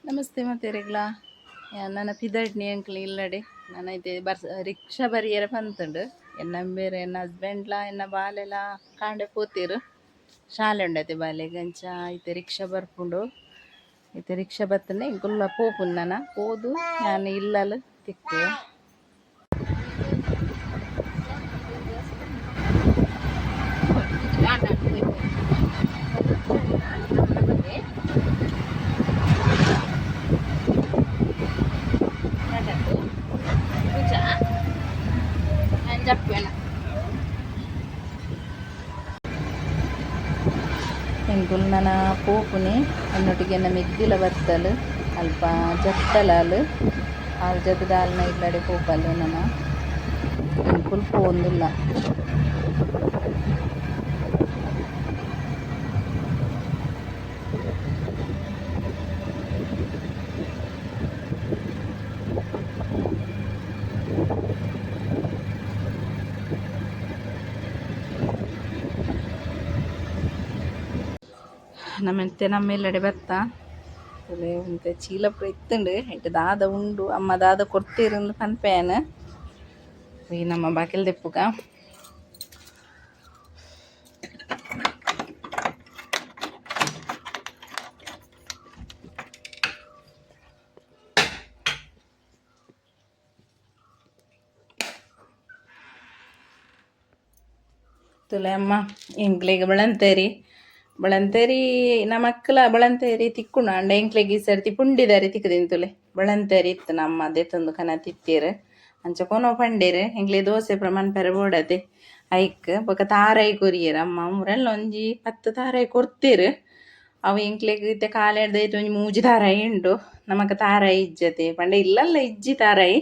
ನಮಸ್ತೆ ಮತ್ತೆ ರೆಗ್ಲಾ ನನ್ನ ಪಿದಡ್ನಿ ಅಂಕ್ಲಿ ಇಲ್ಲಡೆ ನನೈತೆ ರಿಕ್ಷಾ ಬರಿಯರ ಪಂತುಂಡು ಎನ್ನ ಬೇರೆ ಎನ್ನ ಹಸ್ಬೆಂಡ್ಲ ಎನ್ನ ಬಾಲೆಲ ಕಾಂಡೆ ಪೋತೀರು ಶಾಲೆ ಉಂಡೈತೆ ಬಾಲೆಗೆ ಅಂಚ ಐತೆ ರಿಕ್ಷಾ ಬರ್ಪುಂಡು ಐತೆ ರಿಕ್ಷಾ ಬತ್ತನೆ ಇಂಕುಲ್ಲ ಪೋಪುಂಡು ನಾನು ಪೋದು ನಾನು ಇಲ್ಲಲು ತಿಕ್ಕು ಎಂಕುಲು ನನ್ನ ಪೋಪುನಿ ಅನ್ನೊಟ್ಟಿಗೆ ಎನ್ನ ಮೆದ್ದಿಲ ಬತ್ತಲು ಅಲ್ಪ ಜತ್ತಲಾಲು ಆಲ್ ಜತ್ತದಾಲ್ನ ಇಲ್ಲಡೆ ಪೋಪಲು ನನ್ನ ಎಂಕುಲು ಪೋಂದುಲ್ಲ ನಮ್ಮಂತೆ ನಮ್ಮೆಲ್ಲಡೆ ಬತ್ತ ಒಂತೆ ಚೀಲಪುರ ಇತ್ತುಂಡು ಐಟು ದಾದ ಉಂಡು ಅಮ್ಮ ದಾದ ಕೊಡ್ತೀರಂದು ಪನ್ಪೇನು ಈ ನಮ್ಮ ಬಾಕಿಲ್ ದೆಪ್ಪುಗ ತುಲೆ ಅಮ್ಮ ಎಂಕ್ಲೆಗ್ ಬಳಂತೇರಿ ನಮ್ಮ ಅಕ್ಕಲ ಬಳಂತೇರಿ ತಿಕ್ಕುಂಡು ಅಂಡ ಎಂಕ್ಲೆಗ್ ಈ ಸರ್ತಿ ಪುಂಡಿದಾರಿ ತಿಕ್ಕದಿನ ತುಲೆ ಬಳಂತೇರಿ ಇತ್ತು ನಮ್ಮ ಅದೇ ತಂದು ಕನ ತಿತ್ತೇರು ಅಂಚ ಕೊನೋ ಪಂಡೇರು ಎಂಕ್ಲೆ ದೋಸೆ ಪ್ರಮಾಣ ಪೆರ ಬೋಡದೆ ಐಕ್ ಬೊಕ ತಾರಾಯಿ ಕೊರಿಯರು ಅಮ್ಮ ಮೂರೆಲ್ಲ ಒಂಜಿ 10 ತಾರಾಯಿ ಕೊರ್ತೀರು ಅವು ಎಂಕ್ಲೆಗ್ ಇತ್ತೆ ಕಾಲೆಡ್ದೈತೆ ಒಂಜಿ 3 ತಾರಾಯಿ ಉಂಡು ನಮಕ್ ತಾರಾಯಿ ಇಜ್ಜತೆ ಪಂಡ ಇಲ್ಲಲ್ಲ ಇಜ್ಜಿ ತಾರಾಯಿ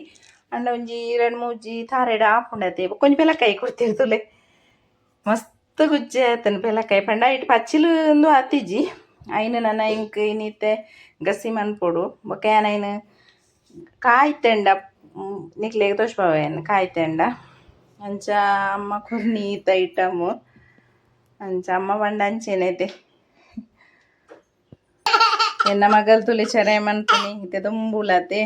ಅಂಡ ಒಂಜಿ 2-3 ತಾರಾಯಿಡ ಆಪುಂಡತೆ ಬೊಕೊಂಜಿ ಪೆಲಕಾಯಿ ಕೊಡ್ತೀರು ತುಲೆ ಮಸ್ತ್ ಗುಜ್ಜೆ ಆತನ ಪೆಲಕಾಯಿ ಪಂಡ ಇಟ್ಟು ಪಚ್ಚಿಲು ಆತಿಜ್ಜಿ ಐನು ನನ್ನ ಇಂಕ್ ಇನ್ನಿತ್ತೆ ಗಸಿ ಮನ್ಪೊಡು ಬೊಕ ಏನೈನು ಕಾಯ್ತೆಂಡ ನಿಕ್ಲೆಗ್ ತೋಷ್ಪಾವೇನು ಕಾಯ್ತೆಂಡ ಅಂಚ ಅಮ್ಮ ಕೊರ್ನಿ ಈತ ಐಟಮು ಅಂಚ ಅಮ್ಮ ಪಂಡ ಅಂಚೆನೈತೆ ಎನ್ನ ಮಗಲ್ ತುಲೆ ಚೆರೆ ಮನ್ಪುನಿ ಇತ್ತೆ ತುಂಬುಲತೆ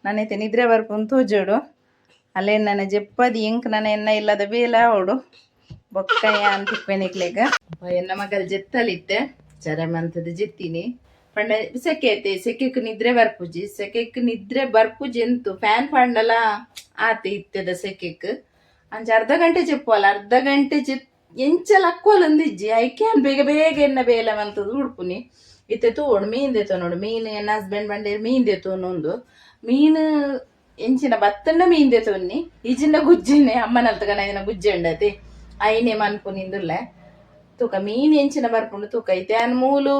ನನ್ನೈತೆ ನಿದ್ರೆ ಬರ್ಪುನ್ ತೋಜೋಡು ಅಲ್ಲೇ ನನ್ನ ಜೆಪ್ಪದಿ ಇಂಕ್ ನನ್ನ ಎನ್ನ ಇಲ್ಲದ ಬೇಲ ಅವಡು ಬೊಕ್ಕಯ್ಯ ಅಂತಿಕ್ವೆನಿಕ್ಲೆಗ ಎನ್ನ ಮಗಲ್ ಜೆತ್ತಲಿತ್ತೆ ಚೆರೆ ಮಂತದ ಜೆತ್ತೀನಿ ಪಂಡ ಸೆಕೆಕ್ ನಿದ್ರೆ ಬರ್ಪುಜಿ ಎಂತು ಫ್ಯಾನ್ ಪಂಡಲ ಆತ ಇತ್ತದ ಸೆಕೆಕ್ ಅಂಚ ಅರ್ಧ ಗಂಟೆ ಜೆಪ್ಪುವಲ್ಲ ಅರ್ಧ ಗಂಟೆ ಎಂಚಲ ಅಕ್ಕೋಲಂದಿಜ್ಜಿ ಐಕ್ಯಾನ್ ಬೇಗ ಎನ್ನ ಬೇಲ ಮಂತದ ಉಡ್ಪುನಿ ಇತ್ತೆ ತೂಡು ಮೀನ್ ದೆತೋ ನೋಡು ಮೀನು ಎನ್ನ ಹಸ್ಬೆಂಡ್ ಬಂಡೇರು ಮೀನ್ ದೆತೋನೊಂದು ಮೀನು ಎಂಚಿನ ಬತ್ತಂಡ ಮೀನ್ ದೆತೊನ್ನಿ ಈಜಿಂದ ಗುಜ್ಜೆನೆ ಅಮ್ಮನಲ್ತಗನ ಇದನ್ನ ಗುಜ್ಜೆ ಉಂಡತಿ ಐನೆ ಮನ್ಪುನಿಂದುಲ್ಲೆ ತೂಕ ಮೀನ್ ಎಂಚಿನ ಬರ್ಪುಂಡು ತೂಕ ಐತೆ ಅನ್ ಮೂಲು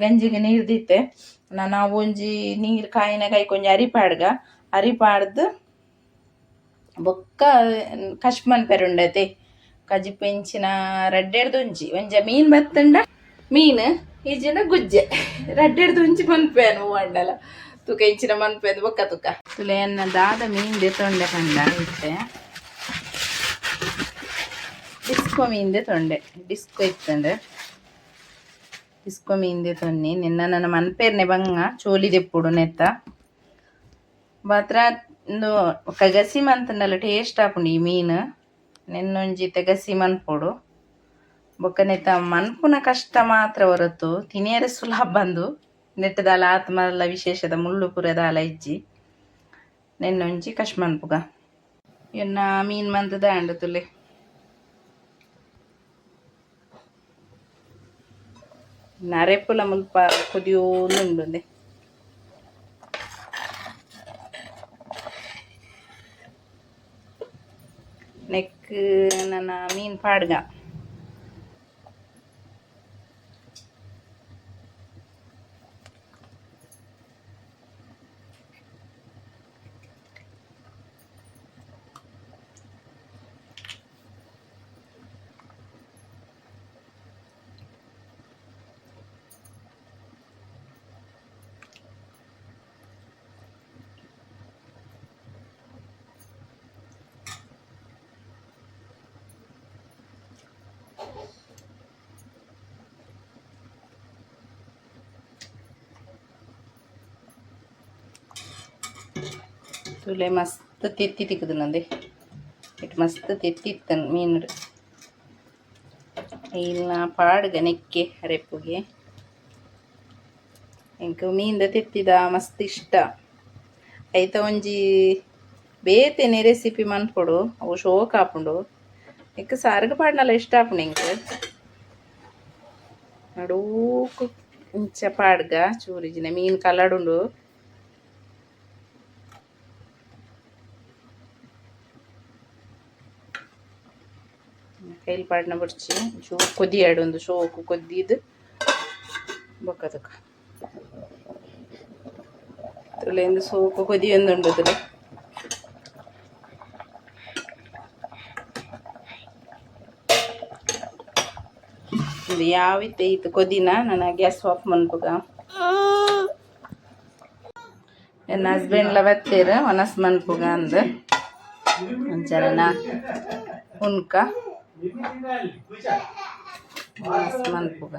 ಗಂಜಿಗೆ ನೀರು ದಿತ್ತೆ ನಾನು ಒಂಜಿ ನೀರು ಕಾಯಿನ ಕೈಕೊಂಜಿ ಅರಿಪಾಡ್ದು ಬೊಕ್ಕ ಕಶ್ಮನ್ ಪೆರುಂಡತೆ ಕಜಿ ಪೆಂಚಿನ ರಡ್ಡೆಡ್ದೊಂಜಿ ಒಂಜ ಮೀನ್ ಬತ್ತಂಡ ಮೀನು ಈಜಿನ ಗುಜ್ಜೆ ರಡ್ಡೆಡ್ದೊಂಜಿ ಮನ್ಪೇನು ಹೂವಂಡಲ ತೂಕ ಇಂಚಿನ ಮನ್ಪೇದು ಬೊಕ್ಕ ತೂಕ ತುಲೆ ಎನ್ನ ದಾದ ಮೀನ್ ದೆತೊಂಡೆ ಪಂಡ ಇತ್ತೆ ಡಿಸ್ಕೋ ಮೀನ್ದೆ ತೊಂಡೆ ಡಿಸ್ಕೋ ಇತ್ತಂಡೆ ಡಿಸ್ಕೋ ಮೀನ್ದೆ ತೊನ್ನಿ ನಿನ್ನ ನನ್ನ ಮನ್ಪೇರ್ನೆ ಬಂಗ ಚೋಲಿ ದೆಪ್ಪುಡು ನೆತ್ತ ಮಾತ್ರ ಒಂದು ఒక ಗಸಿ ಮಂತಂಡಲ ಟೇಸ್ಟ್ ಆಪುಂಡು ಈ ಮೀನು ನೆನ್ನೊಂಜಿತೆ ಗಸಿ ಮನ್ಪೊಡು ಬೊಕ್ಕ ನೆತ್ತ ಮನ್ಪುನ ಕಷ್ಟ ಮಾತ್ರ ಹೊರತು ತಿನಿಯರ ಸುಲಭ ಬಂದು ನೆಟ್ಟದಾಲ ಆತ್ಮಲ ವಿಶೇಷದ ಮುಳ್ಳು ಪುರದಾಲ ಇಜ್ಜಿ ನೆನ್ನೊಂಜಿ ಕಶ್ ಮನ್ಪುಗ ಎನ್ನ ಮೀನ್ ಮಂತದ ಅಂಡು ತುಲೆ ನರೆಪುಲ ಮುಲ್ಪ ಕುದಿಯೋನುಂಡು ನೆಕ್ ನನ್ನ ಮೀನ್ ಪಾಡ್ಗ ತುಲೆ ಮಸ್ತ್ ತೆತ್ತಿ ತಿಕ್ಕದು ನಂದೆ ಇಟ್ಟು ಮಸ್ತ್ ತೆತ್ತಿತ್ತನ್ ಮೀನು ಇಲ್ಲ ಪಾಡ್ಗ ನೆಕ್ಕೆ ರೆಪ್ಪುಗೆ ಎಂಕ್ ಮೀನ್ದ ತೆತ್ತಿದ ಮಸ್ತ್ ಇಷ್ಟ ಐತ ಒಂಜಿ ಬೇತೆನೆ ರೆಸಿಪಿ ಮನ್ಪೊಡು ಅವು ಶೋಕ್ ಆಪುಂಡು ಎಂಕ್ ಸಾರ್ಗ್ ಪಾಡ್ನಲ ಇಷ್ಟ ಆಪುಂಡು ಎಂಕ್ ನಡೂಕು ಇಂಚ ಪಾಡ್ಗ ಚೂರಿಜಿನ ಮೀನ್ ಕಲಡುಂಡು ಕೈಲ್ ಪಾಡ್ನ ಬುಡ್ಚಿ ಚೂರು ಕೊದಿಯಾಡೊಂದು ಶೋಕು ಕೊದ್ದಿದ್ ಬೊಕ್ಕದಕ ತುಲೆಂದು ಸೋಕು ಕೊದಿಯೊಂದುಂಡು ತುಲೆ ಇದು ಯಾವಿತ್ತೆ ಇತ್ತು ಕೊದಿನ ನನ್ನ ಗ್ಯಾಸ್ ಆಫ್ ಮನ್ಪುಗ ನನ್ನ ಹಸ್ಬೆಂಡ್ಲ ಬತ್ತೇರು ಮನಸ್ ಮನ್ಪುಗ ಅಂದ್ ಅಂಚನ ಉನ್ಕ ಮನಸ್ ಮನ್ಪುಗ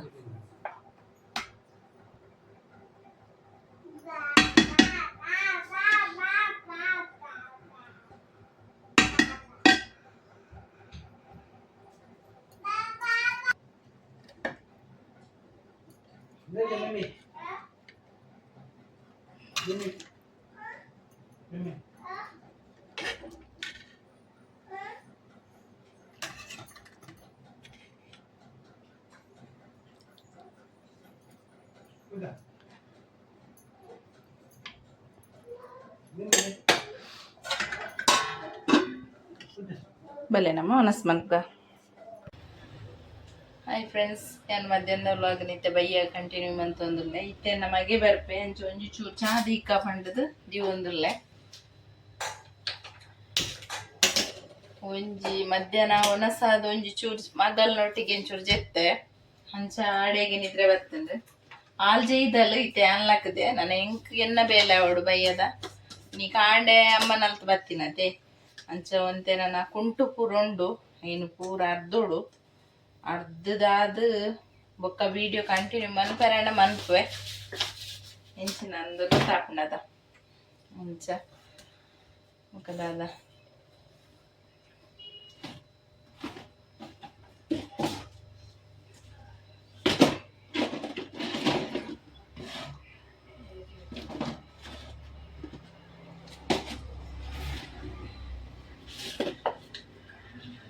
ಬಲೆ ನಮ್ಮ ಮನಸ್ ಮನ್ಪುಗ. ಹಾಯ್ ಫ್ರೆಂಡ್ಸ್, ನಾನು ಮಧ್ಯಾಹ್ನದ ವ್ಲಾಗ್ ನಿತ್ಯ ಬಯ್ಯ ಕಂಟಿನ್ಯೂ ಮಂತೊಂದುಲ್ಲೆ ಇತ್ತೆ ನಮಗೆ ಬರ್ಪೆ ಅಂಚ ಒಂಜಿ ಚೂರು ಚಾ ದೀಕ್ಕ ಪಂಡದು ದಿವೊಂದುಲ್ಲೆ ಒಂಜಿ ಮಧ್ಯಾಹ್ನ ಒಣಸಾದ ಒಂಜಿ ಚೂರು ಮಗಲ್ನೊಟ್ಟಿಗೆ ಒಂಚೂರು ಜೆತ್ತೆ ಅಂಚ ಆಡೆಗೆ ನಿದ್ರೆ ಬರ್ತಂಡು ಆಲ್ ಜೈದಲ್ ಇತ್ತೆ ಅನ್ಲಕ್ಕದೆ ನಾನು ಎಂಕ್ ಎನ್ನ ಬೇಲೆ ಅವಡು ಬಯ್ಯದ ನೀ ಕಾಂಡೆ ಅಮ್ಮನಲ್ತು ಬತ್ತಿನತೆ ಅಂಚ ಒಂತೆ ನನ್ನ ಕುಂಟು ಪೂರೊಂಡು ಏನು ಪೂರ ಅರ್ಧೋಡು ಅರ್ಧದಾದ ಬೊಕ್ಕ ವಿಡಿಯೋ ಕಂಟಿನ್ಯೂ ಮನ್ಪರಣ ಮನ್ಪುವೆ ಎಂಚಿನ ಅಂದು ಗೊತ್ತಾಪುಂಡದ ಅಂಚ ಬೊಕ್ಕದಾದ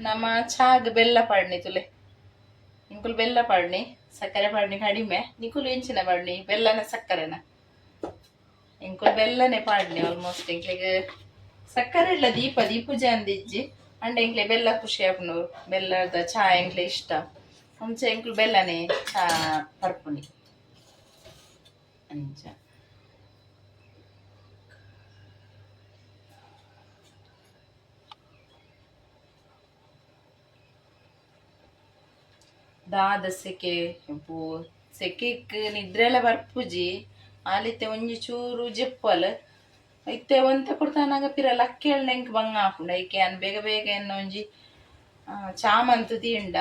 ನಮ್ಮ ಚಾಗ್ ಬೆಲ್ಲ ಪಾಡ್ನಿ ತುಲೆ ನಿಂಕುಲು ಬೆಲ್ಲ ಪಾಡ್ನಿ ಸಕ್ಕರೆ ಪಾಡ್ನಿ ಕಡಿಮೆ ನಿಕುಲು ಎಂಚಿನ ಪಾಡ್ನಿ ಬೆಲ್ಲನ ಸಕ್ಕರೆನ ಇಂಕುಲು ಬೆಲ್ಲನೆ ಪಾಡ್ನಿ ಆಲ್ಮೋಸ್ಟ್ ಇಂಕ್ಲೆಗ್ ಸಕ್ಕರೆ ಇಲ್ಲ ದೀಪುಜೆ ಅಂದಿಜ್ಜಿ ಅಂಡ ಇಂಕ್ಲೆ ಬೆಲ್ಲ ಖುಷಿ ಆಪುಂಡು ಬೆಲ್ಲದ ಚಾ ಎಂಕ್ಲೆ ಇಷ್ಟ ಮುಂಚೆ ಇಂಕ್ಲು ಬೆಲ್ಲನೆ ಚಾ ಪರ್ಪುನಿ ಅಂಚ ದಾದ ಸೆಕೆ ಸೆಕೆಕ್ ನಿದ್ರೆಲ್ಲ ಬರ್ಪುಜಿ ಆಲಿತ್ತೆ ಒಂಜಿ ಚೂರು ಜೆಪ್ಪಲ್ ಇತ್ತೆ ಒಂತೆ ಕೊಡ್ತಾನಾಗ ಪಿರಲ್ಲ ಅಕ್ಕೆಳ್ನ ಎಂಕ್ ಬಂಗ ಆಪುಂಡ ಐಕೆ ಅನ್ ಬೇಗ ಬೇಗ ಎನ್ನ ಒಂಜಿ ಚಾಮಂತು ತೀಂಡ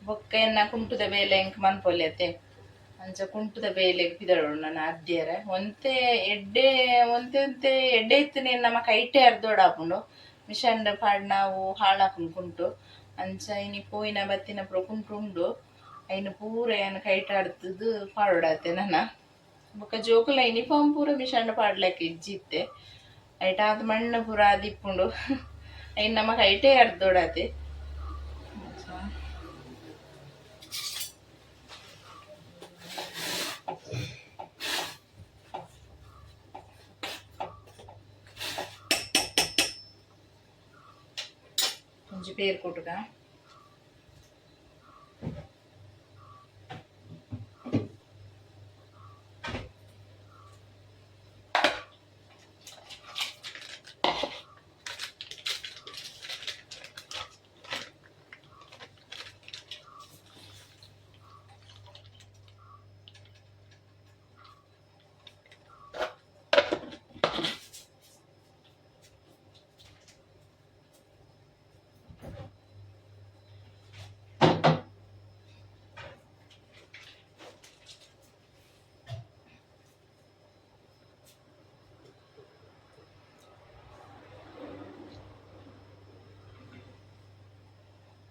ಬೊಕ್ಕ ಎನ್ನ ಕುಂಟುದ ಬೇಲೆ ಎಂಕ್ ಮನ್ಪೊಲ್ಯತೆ ಅಂಚ ಕುಂಟುದ ಬೇಲೆಗ್ ಪಿದಳು ನನ್ನ ಅದ್ದಿಯರೆ ಒಂತೆ ಎಡ್ಡೆ ಒಂತೆ ಎಡ್ಡೆ ಇತ್ತನೆ ನಮ್ಮ ಕೈಟೆ ಅರ್ಧೋಡ ಆಪುಂಡು ಮಿಷನ್ ಪಾಡ್ ನಾವು ಹಾಳಾಪುಂಡು ಕುಂಟು ಅಂಚ ಇನಿ ಪೋಯಿನ ಬತ್ತಿನ ಪುರ ಕುಂಟು ಉಂಡು ಐನು ಪೂರ ಏನು ಕೈಟಾಡ್ತದು ಪಾಡೋಡಾತೆ ನನ್ನ ಬೊಕ್ಕ ಜೋಕುಲ ಯೂನಿಫಾರ್ಮ್ ಪೂರ ಮಿಷನ್ ಪಾಡ್ಲಕ್ಕೆ ಇಜ್ಜಿತ್ತೆ ಐಟಾದ ಮಣ್ಣು ಪೂರ ದಿಪ್ಪುಂಡು ಐನು ನಮ್ಮ ಕೈಟೇ ಅರ್ಧೋಡಾತೆ కొంచెం పేరు కొట్టుగా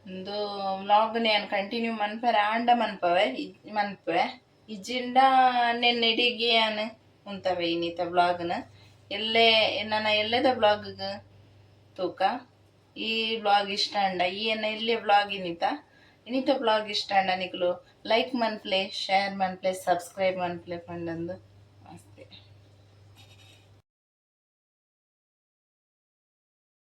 ಒಂದು ವ್ಲಾಗ್ నేను ಕಂಟಿನ್ಯೂ ಮನ್ಪರೆ ಆಂಡ ಮನ್ಪವೆ ಮನ್ಪೆ ಇಜ್ಜಿಂಡ ನೆನ್ನೆ ಡಿಗಿಯಾನ್ ಉಂತವೆ ಇನ್ನಿತ ವ್ಲಾಗ್ನ ಎಲ್ಲೇ ನನ್ನ ಎಲ್ಲದ ವ್ಲಾಗ್ ತೂಕ ಈ ವ್ಲಾಗ್ ಇಷ್ಟ ಅಂಡ ಈ ಎನ್ನ ಇಲ್ಲೇ ವ್ಲಾಗ್ ಇನ್ನಿತ ವ್ಲಾಗ್ ಇಷ್ಟ ಅಂಡ ನಿಕ್ಲು ಲೈಕ್ ಮನ್ಪ್ಲೆ ಶೇರ್ ಮನ್ಪ್ಲೆ ಸಬ್ಸ್ಕ್ರೈಬ್ ಮನ್ಪ್ಲೆ ಪಂಡಂದು